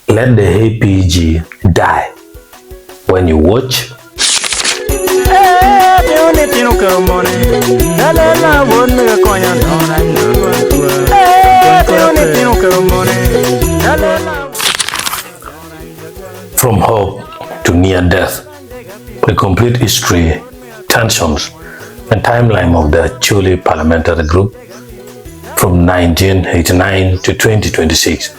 Let the APG die. When you watch, from hope to near death, the complete history, tensions, and timeline of the Acholi Parliamentary Group from 1989 to 2026.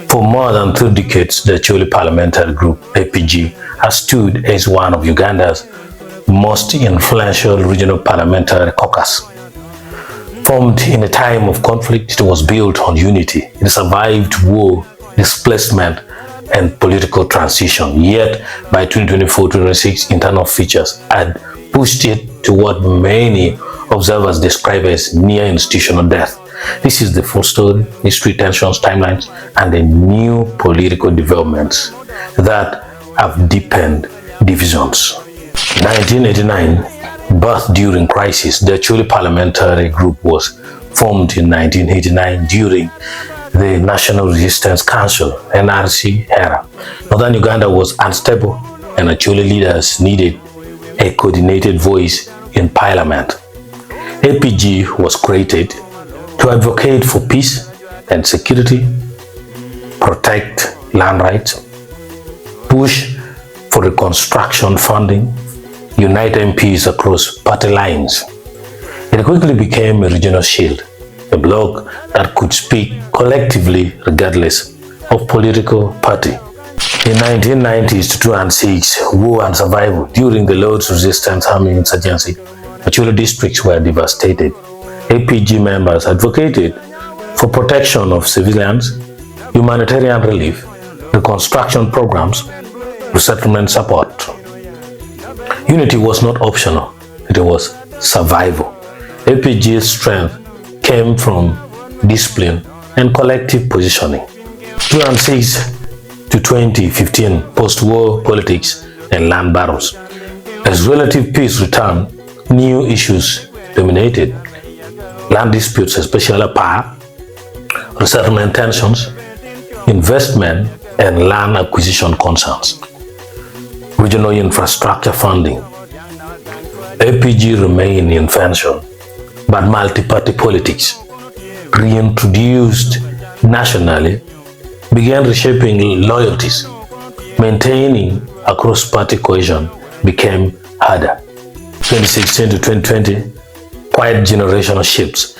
For more than 2 decades, the Acholi Parliamentary Group, APG, has stood as one of Uganda's most influential regional parliamentary caucus. Formed in a time of conflict, it was built on unity. It survived war, displacement, and political transition. Yet, by 2024-26, internal features had pushed it to what many observers describe as near institutional death. This is the full story, history, tensions, timelines, and the new political developments that have deepened divisions. 1989, birthed during crisis, the Acholi Parliamentary Group was formed in 1989 during the National Resistance Council (NRC) era. Northern Uganda was unstable, and Acholi leaders needed a coordinated voice in parliament. APG was created to advocate for peace and security, protect land rights, push for reconstruction funding, unite MPs across party lines. It quickly became a regional shield, a bloc that could speak collectively regardless of political party. In 1990s to 2006, war and survival during the Lord's Resistance Army insurgency, Acholi districts were devastated. APG members advocated for protection of civilians, humanitarian relief, reconstruction programs, resettlement support. Unity was not optional, it was survival. APG's strength came from discipline and collective positioning. 2006 to 2015, post-war politics and land battles. As relative peace returned, new issues dominated. Land disputes, especially power, resettlement tensions, investment and land acquisition concerns. Regional infrastructure funding. APG remained in function, but multi-party politics, reintroduced nationally, began reshaping loyalties. Maintaining across-party cohesion became harder. 2016 to 2020, quiet generational shifts.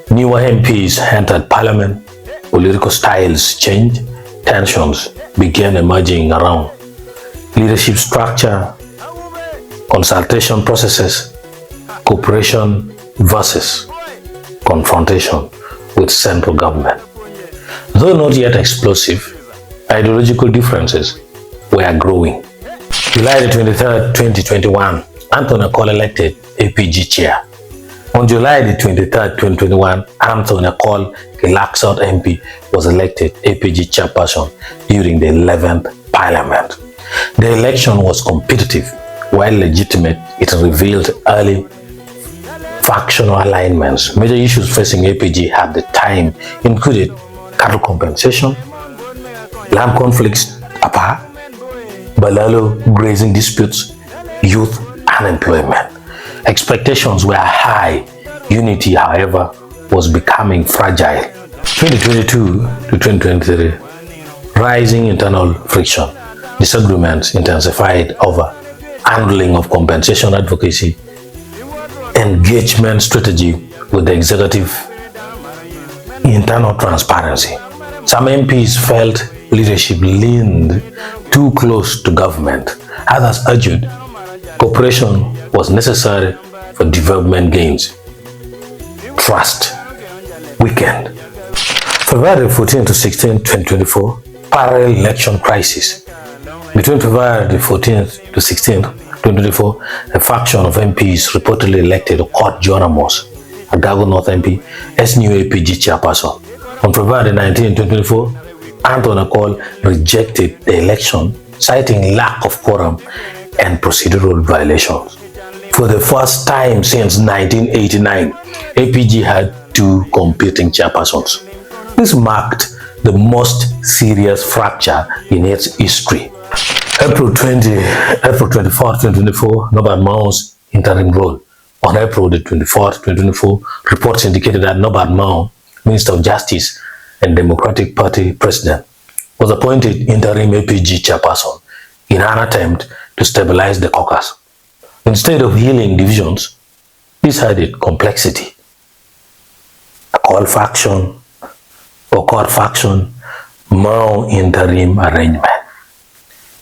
Newer MPs entered parliament, political styles changed, tensions began emerging around leadership structure, consultation processes, cooperation versus confrontation with central government. Though not yet explosive, ideological differences were growing. July 23, 2021, Acholi elected APG chair. On July 23, 2021, Acholi, a Laxalt MP, was elected APG chairperson during the 11th Parliament. The election was competitive. While legitimate, it revealed early factional alignments. Major issues facing APG at the time included cattle compensation, land conflicts apart, balalo grazing disputes, youth unemployment. Expectations were high. Unity, however, was becoming fragile. 2022 to 2023, rising internal friction. Disagreements intensified over handling of compensation advocacy, engagement strategy with the executive, internal transparency. Some MPs felt leadership leaned too close to government. Others urged cooperation was necessary for development gains. Trust weakened. February 14 to 16, 2024, parallel election crisis. Between February 14 to 16, 2024, a faction of MPs reportedly elected Jonam, a Gago North MP, as new APG chairperson. On February 19, 2024, Acholi rejected the election, citing lack of quorum and procedural violations. For the first time since 1989, APG had 2 competing chairpersons. This marked the most serious fracture in its history. April 24, 2024, Norbert Mao's interim role. On April 24, 2024, reports indicated that Norbert Mao, Minister of Justice and Democratic Party President, was appointed interim APG chairperson in an attempt to stabilize the caucus. Instead of healing divisions, this added complexity. A court faction, Mao interim arrangement.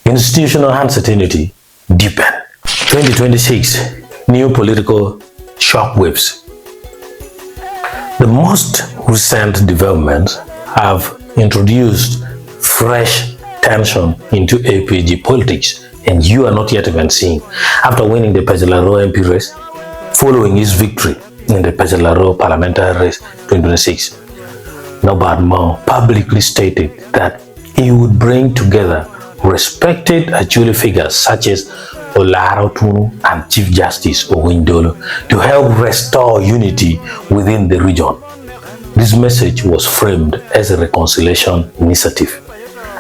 Institutional uncertainty deepened. 2026, new political shockwaves. The most recent developments have introduced fresh tension into APG politics, and you are not yet even seeing. After winning the Pejlaro MP race, following his victory in the Pejlaro Parliamentary race 2026, Norbert Mao publicly stated that he would bring together respected Acholi figures such as Olaro Tunu and Chief Justice Owindolo to help restore unity within the region. This message was framed as a reconciliation initiative,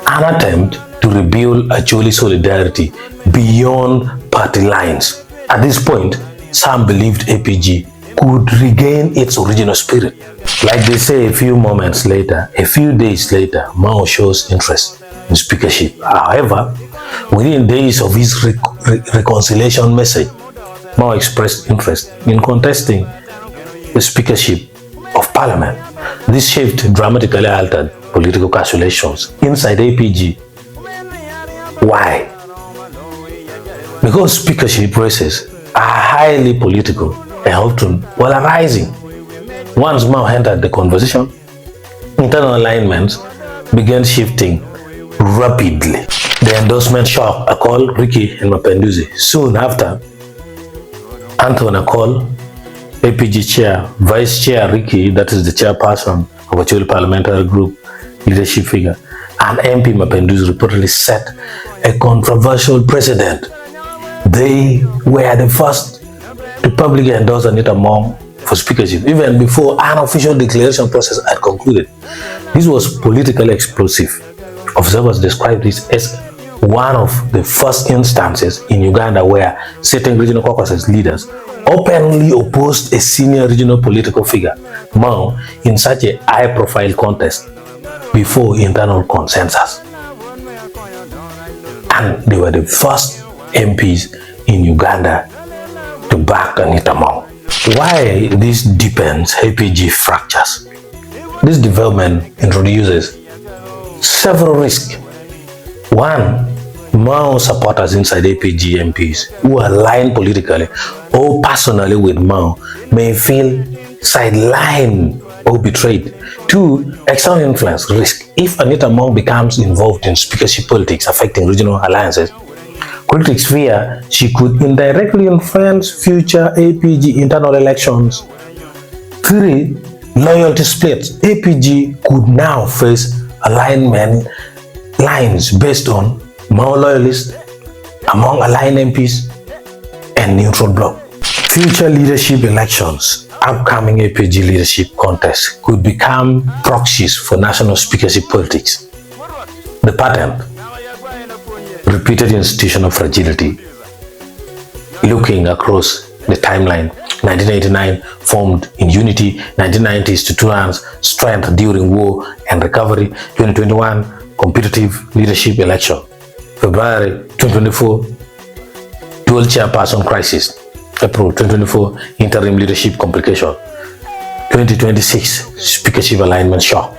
an attempt to rebuild Acholi solidarity beyond party lines. At this point, some believed APG could regain its original spirit. Like they say, a few days later, Mao shows interest in speakership. However, within days of his reconciliation message, Mao expressed interest in contesting the speakership of parliament. This shift dramatically altered political calculations inside APG. Why? Because speakership races are highly political and often polarizing. Once Mao entered the conversation, internal alignments began shifting rapidly. The endorsement shock Acholi, Ricky, and Mapinduzi. Soon after, Anton Acholi, APG chair, Vice Chair Ricky, that is the chairperson of Acholi Parliamentary Group, leadership figure, and MP Mapinduzi reportedly set a controversial precedent. They were the first to publicly endorse Anita Mao for speakership, even before an official declaration process had concluded. This was politically explosive. Observers described this as one of the first instances in Uganda where certain regional caucus leaders openly opposed a senior regional political figure, Mao, in such a high-profile contest before internal consensus. And they were the first MPs in Uganda to back Anita Mao. Why this deepens APG fractures? This development introduces several risks. One, Mao supporters inside APG MPs who align politically or personally with Mao may feel sidelined or betrayed. Two, external influence risk. If Anita Mao becomes involved in speakership politics affecting regional alliances, critics fear she could indirectly influence future APG internal elections. Three, loyalty splits. APG could now face alignment lines based on Mao loyalists among aligned MPs and neutral bloc. Future leadership elections, upcoming APG leadership contests could become proxies for national speakership politics. The pattern, repeated institutional fragility. Looking across the timeline, 1989 formed in unity, 1990s to two hands, strength during war and recovery, 2021 competitive leadership election, February 2024 dual chairperson crisis, April 2024 interim leadership complication, 2026 speakership alignment shock.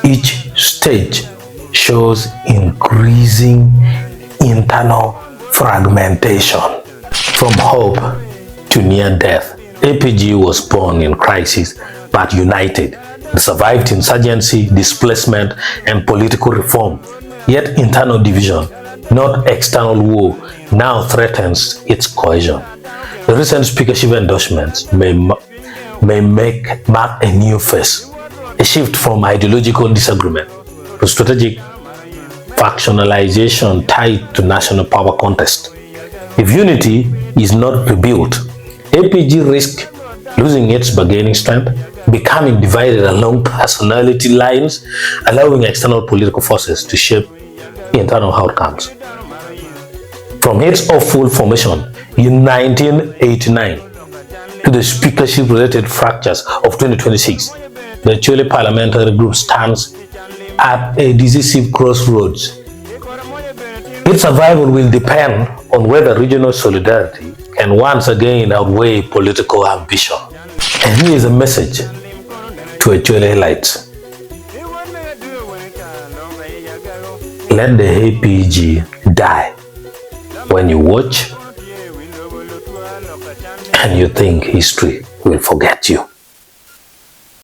Each stage shows increasing internal fragmentation. From hope to near death, APG was born in crisis but united. It survived insurgency, displacement, and political reform. Yet internal division, not external war, now threatens its cohesion. The recent speakership endorsements may mark a new phase, a shift from ideological disagreement to strategic factionalization tied to national power contest. If unity is not rebuilt, APG risks losing its bargaining strength, becoming divided along personality lines, allowing external political forces to shape internal outcomes. From its full formation in 1989 to the speakership-related fractures of 2026, the Acholi Parliamentary Group stands at a decisive crossroads. Its survival will depend on whether regional solidarity can once again outweigh political ambition. And here is a message to Acholi elites. Let the APG die when you watch and you think history will forget you.